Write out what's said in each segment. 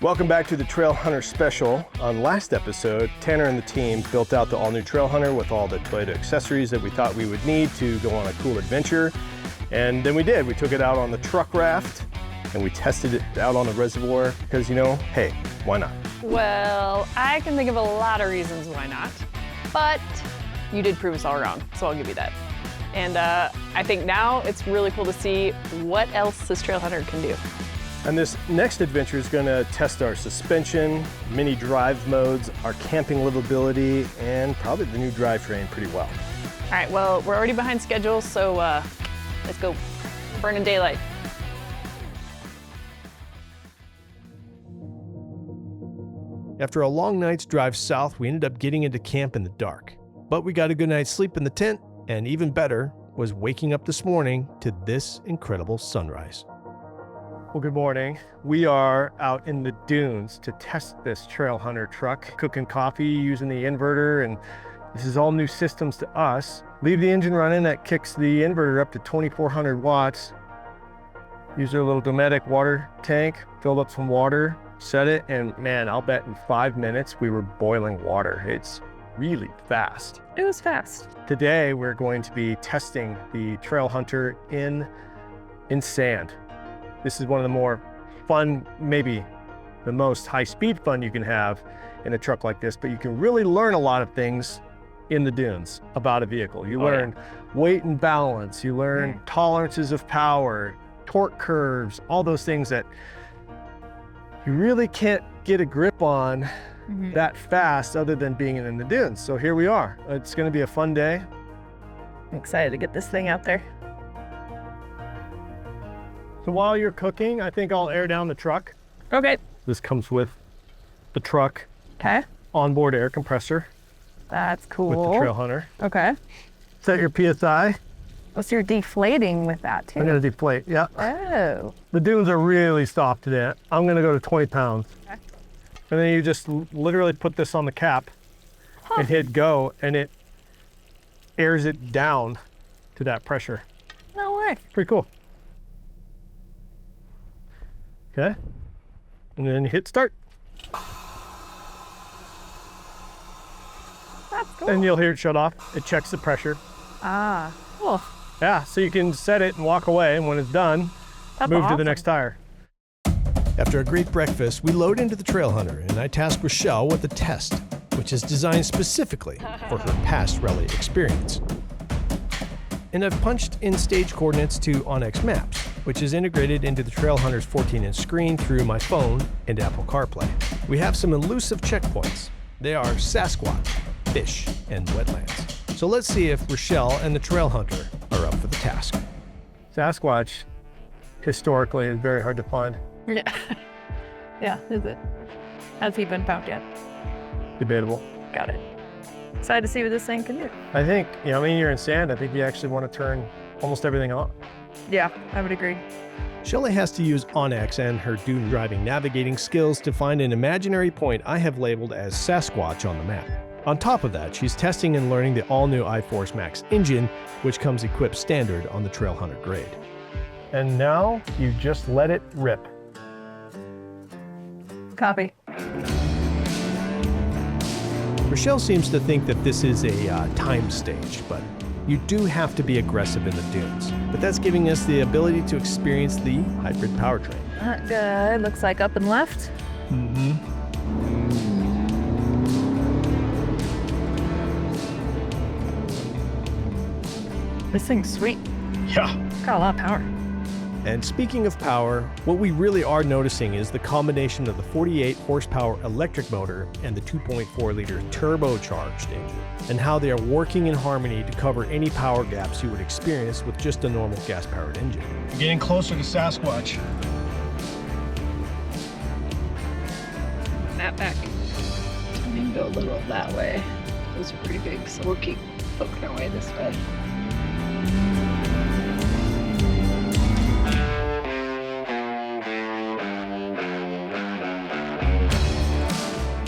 Welcome back to the Trailhunter special. On last episode, Tanner and the team built out the all-new Trailhunter with all the Toyota accessories that we thought we would need to go on a cool adventure. And then we did. We took it out on the truck raft and we tested it out on the reservoir because, you know, hey, why not? Well, I can think of a lot of reasons why not, but you did prove us all wrong, so I'll give you that. And I think now it's really cool to see what else this Trailhunter can do. And this next adventure is going to test our suspension, mini drive modes, our camping livability, and probably the new drivetrain pretty well. All right, well, we're already behind schedule, so let's go burning daylight. After a long night's drive south, we ended up getting into camp in the dark. But we got a good night's sleep in the tent, and even better was waking up this morning to this incredible sunrise. Well, good morning. We are out in the dunes to test this Trailhunter truck, cooking coffee using the inverter, and this is all new systems to us. Leave the engine running, that kicks the inverter up to 2400 watts. Use our little Dometic water tank, filled up some water, set it, and man, I'll bet in 5 minutes we were boiling water. It's really fast. It was fast. Today, we're going to be testing the Trailhunter in sand. This is one of the more fun, maybe the most high-speed fun you can have in a truck like this, but you can really learn a lot of things in the dunes about a vehicle. You learn weight and balance, you learn tolerances of power, torque curves, all those things that you really can't get a grip on that fast other than being in the dunes. So here we are. It's going to be a fun day. I'm excited to get this thing out there. So while you're cooking, I think I'll air down the truck. Okay. This comes with the truck onboard air compressor. That's cool. With the Trailhunter. Okay. Set your PSI. Oh, so you're deflating with that too? I'm going to deflate, yeah. Oh. The dunes are really soft today. I'm going to go to 20 pounds. Okay. And then you just literally put this on the cap and hit go, and it airs it down to that pressure. No way. Pretty cool. Okay. And then you hit start. That's cool. And you'll hear it shut off. It checks the pressure. Ah, cool. Yeah, so you can set it and walk away, and when it's done, move to the next tire. After a great breakfast, we load into the Trailhunter, and I tasked Rachelle with a test, which is designed specifically for her past rally experience. And I've punched in stage coordinates to onX Maps, which is integrated into the Trailhunter's 14-inch screen through my phone and Apple CarPlay. We have some elusive checkpoints. They are Sasquatch, fish, and wetlands. So let's see if Rachelle and the Trailhunter are up for the task. Sasquatch, historically, is very hard to find. Yeah. Yeah, is it? Has he been found yet? Debatable. Got it. Excited to see what this thing can do. I think, you know, I mean, you're in sand. I think you actually want to turn almost everything on. Yeah, I would agree. Shelley has to use onX and her dune driving navigating skills to find an imaginary point I have labeled as Sasquatch on the map. On top of that, she's testing and learning the all-new iForce Max engine, which comes equipped standard on the Trailhunter grade. And now you just let it rip. Copy. Rachelle seems to think that this is a time stage, but you do have to be aggressive in the dunes. But that's giving us the ability to experience the hybrid powertrain. Not good. Looks like up and left. This thing's sweet. Yeah. Got a lot of power. And speaking of power, what we really are noticing is the combination of the 48 horsepower electric motor and the 2.4 liter turbocharged engine, and how they are working in harmony to cover any power gaps you would experience with just a normal gas-powered engine. Getting closer to Sasquatch. That back. Maybe go a little that way. Those are pretty big, so we'll keep poking our way this way.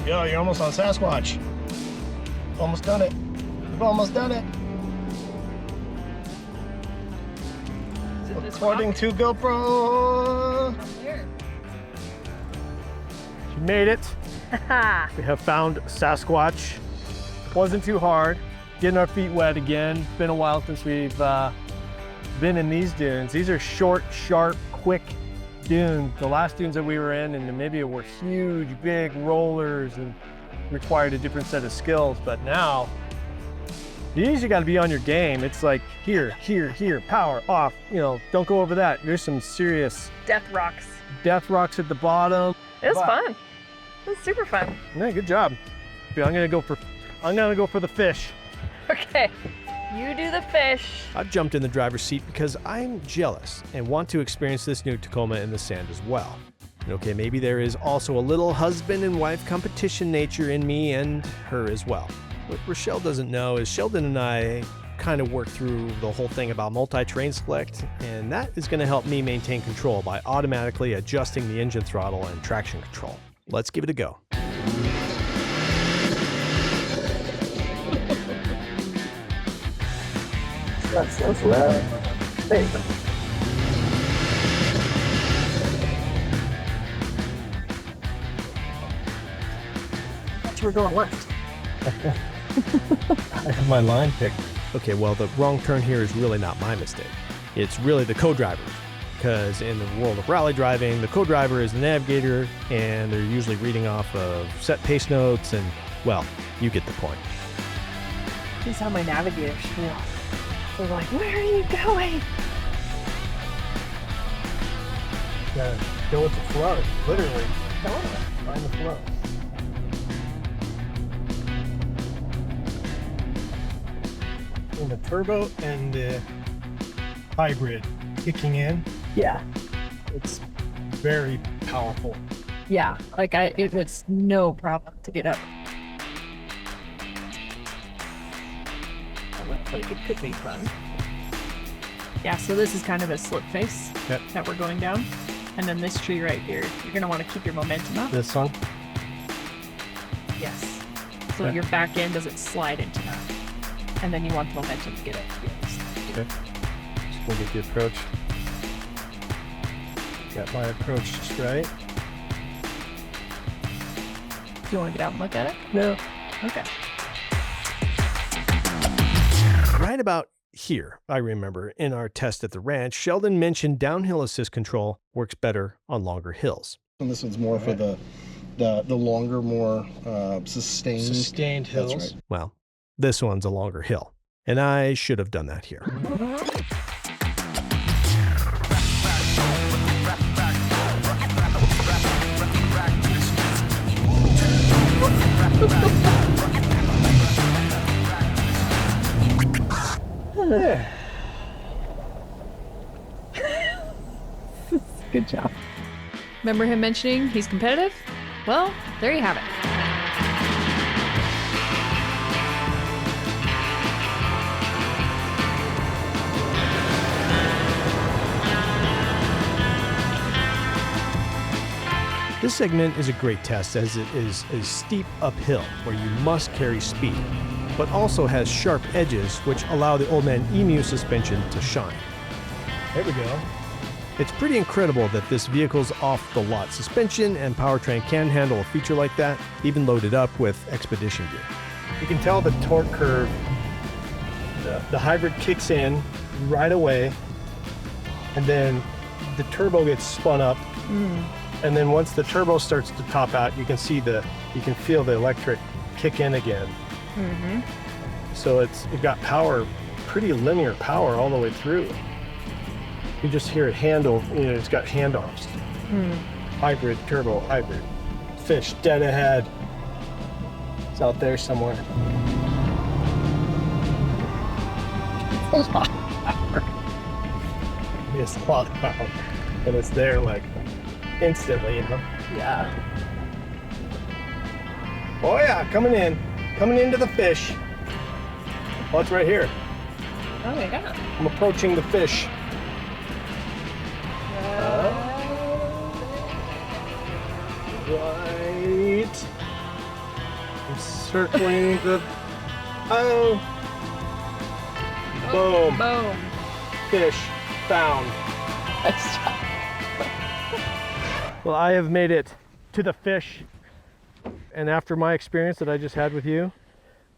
Yo, you're almost on Sasquatch. Almost done it. You've almost done it. According to GoPro. We made it. We have found Sasquatch. Wasn't too hard. Getting our feet wet again. It's been a while since we've been in these dunes. These are short, sharp, quick dunes. The last dunes that we were in Namibia were huge, big rollers and required a different set of skills. But now, these you got to be on your game. It's like here, here, here, power off. You know, don't go over that. There's some serious Death rocks. death rocks at the bottom. It was fun. It was super fun. Yeah, good job. I'm gonna go for the fish. Okay, you do the fish. I've jumped in the driver's seat because I'm jealous and want to experience this new Tacoma in the sand as well. And okay, maybe there is also a little husband and wife competition nature in me and her as well. What Rachelle doesn't know is Sheldon and I kind of worked through the whole thing about multi-terrain select, and that is going to help me maintain control by automatically adjusting the engine throttle and traction control. Let's give it a go. That's loud. Hey. We're going left. I have my line picked. Okay, well, the wrong turn here is really not my mistake. It's really the co-driver's, because in the world of rally driving, the co-driver is the navigator, and they're usually reading off of set pace notes, and, well, you get the point. This is how my navigators feel. They're like, where are you going? Yeah, go with the flow, literally. Find the flow. And the turbo and the hybrid kicking in, Yeah. it's very powerful. Yeah, like it was no problem to get up. Like it could be fun. Yeah, so this is kind of a slip face that we're going down. And then this tree right here, you're gonna want to keep your momentum up. This one? Yes. So your back end doesn't slide into that. And then you want the momentum to get up. Yes. Okay. Just gonna get the approach. Got my approach just right. Do you want to get out and look at it? No. Okay. Right about here, I remember, in our test at the ranch, Sheldon mentioned downhill assist control works better on longer hills. And this one's more for the longer, more sustained hills. That's right. Well, this one's a longer hill, and I should have done that here. Good job. Remember him mentioning he's competitive? Well, there you have it. This segment is a great test as it is a steep uphill where you must carry speed, but also has sharp edges which allow the Old Man Emu suspension to shine. There we go. It's pretty incredible that this vehicle's off-the-lot suspension and powertrain can handle a feature like that, even loaded up with expedition gear. You can tell the torque curve. The hybrid kicks in right away, and then the turbo gets spun up. And then once the turbo starts to top out, you can feel the electric kick in again. So it got power, pretty linear power all the way through. You just hear it handle, it's got handoffs. Hybrid, turbo, hybrid. Fish dead ahead. It's out there somewhere. It's a lot of power. It's a lot of power. And it's there like instantly, Yeah. Oh yeah, coming into the fish. Oh, it's right here. Oh my god. I'm approaching the fish. Right. I'm circling the. Oh. Boom. Boom. Fish found. Nice job. Well, I have made it to the fish. And after my experience that I just had with you,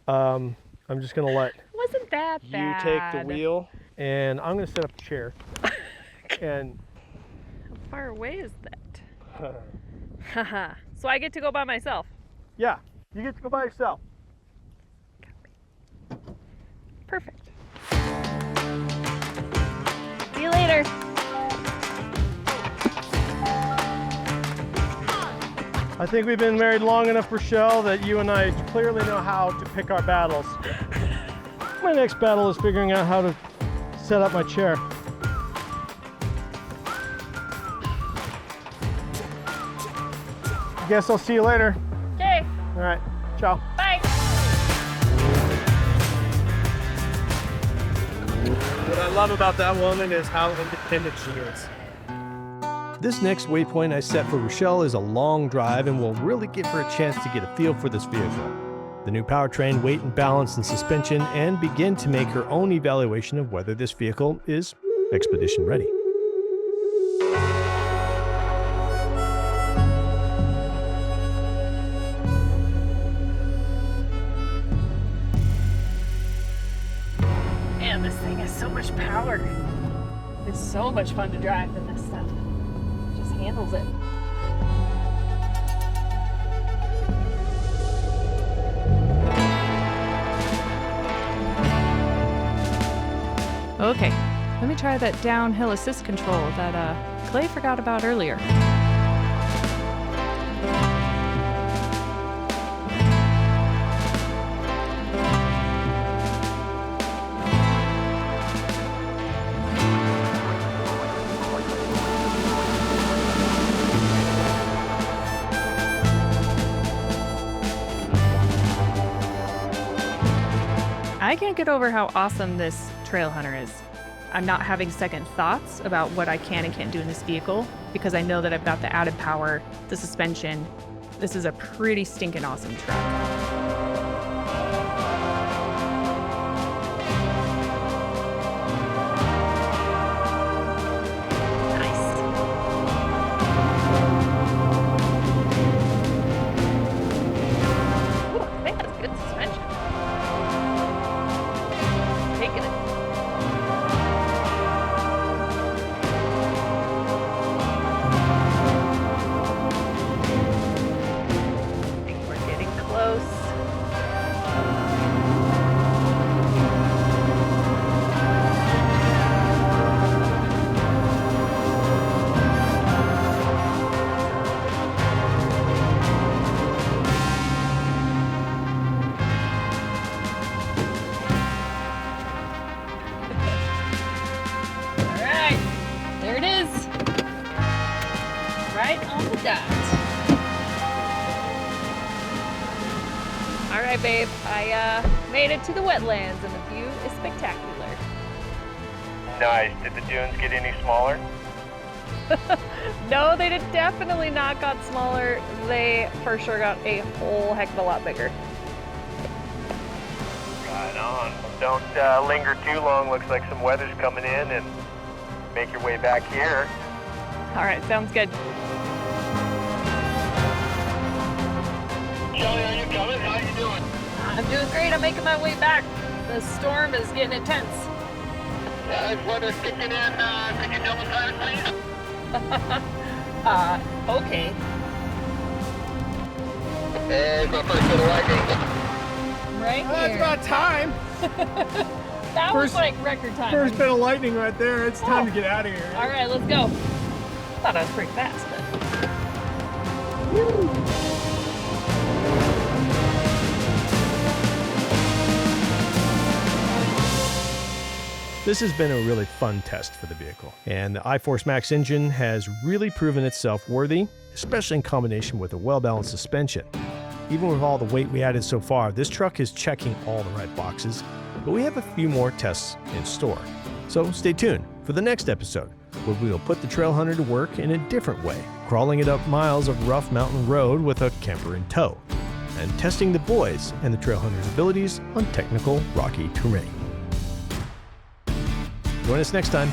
I'm just gonna let Wasn't that you bad? take the wheel, and I'm gonna set up a chair. And How far away is that? Haha. So I get to go by myself. yeah, you get to go by yourself. Perfect. See you later. I think we've been married long enough, Rachelle, that you and I clearly know how to pick our battles. My next battle is figuring out how to set up my chair. Guess I'll see you later. Okay, All right, ciao. bye. What I love about that woman is how independent she is. This next waypoint I set for Rachelle is a long drive and will really give her a chance to get a feel for this vehicle, the new powertrain, weight and balance and suspension, and begin to make her own evaluation of whether this vehicle is expedition ready. Man, this thing has so much power. It's so much fun to drive in this stuff. It just handles it. Okay, let me try that downhill assist control that Clay forgot about earlier. I can't get over how awesome this Trailhunter is. I'm not having second thoughts about what I can and can't do in this vehicle because I know that I've got the added power, the suspension. This is a pretty stinking awesome truck. All right, babe, I made it to the wetlands and the view is spectacular. Nice. Did the dunes get any smaller? No, they did definitely not got smaller. They for sure got a whole heck of a lot bigger. Right on. Don't linger too long. Looks like some weather's coming in, and make your way back here. All right, sounds good. Shelly, are you coming? How you doing? I'm doing great. I'm making my way back. The storm is getting intense. Is weather kicking in? Can you double time, please? Okay. There's my first bit of lightning. Right here. That's about time. That was like record time. First bit of lightning right there. It's time to get out of here. All right, let's go. Thought I was pretty fast, but. This has been a really fun test for the vehicle, and the iForce Max engine has really proven itself worthy, especially in combination with a well-balanced suspension. Even with all the weight we added so far, this truck is checking all the right boxes, but we have a few more tests in store. So stay tuned for the next episode, where we will put the Trailhunter to work in a different way, crawling it up miles of rough mountain road with a camper in tow, and testing the boys and the Trailhunter's abilities on technical rocky terrain. Join us next time.